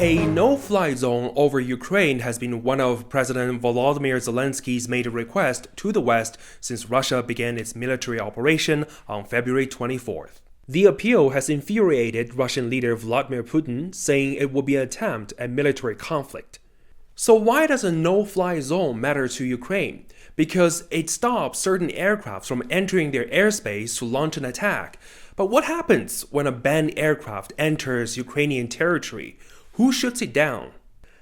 A no-fly zone over Ukraine has been one of President Volodymyr Zelensky's major requests to the West since Russia began its military operation on February 24th. The appeal has infuriated Russian leader Vladimir Putin, saying it will be an attempt at military conflict. So why does a no-fly zone matter to Ukraine? Because it stops certain aircraft from entering their airspace to launch an attack. But what happens when a banned aircraft enters Ukrainian territory? Who shoots it down?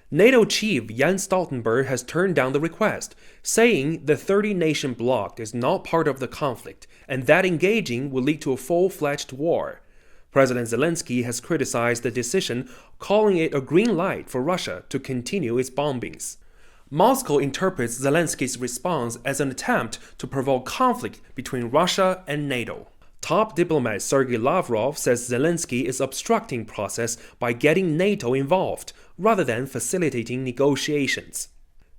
NATO chief Jens Stoltenberg has turned down the request, saying the 30-nation bloc is not part of the conflict and that engaging will lead to a full-fledged war. President Zelenskyy has criticized the decision, calling it a green light for Russia to continue its bombings. Moscow interprets Zelenskyy's response as an attempt to provoke conflict between Russia and NATO. Top diplomat Sergei Lavrov says Zelenskyy is obstructing process by getting NATO involved, rather than facilitating negotiations.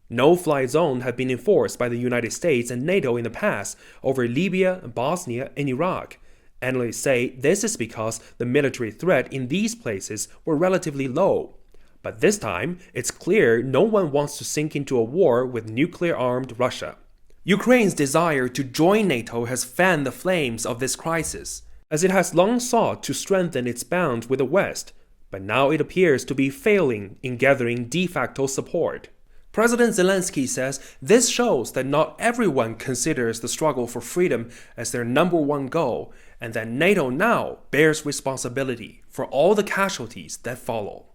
No-fly zones have been enforced by the United States and NATO in the past over Libya, Bosnia, and Iraq. Analysts say this is because the military threat in these places were relatively low. But this time, it's clear no one wants to sink into a war with nuclear-armed Russia. Ukraine's desire to join NATO has fanned the flames of this crisis, as it has long sought to strengthen its bond with the West, but now it appears to be failing in gathering de facto support. President Zelenskyy says this shows that not everyone considers the struggle for freedom as their number one goal, and that NATO now bears responsibility for all the casualties that follow.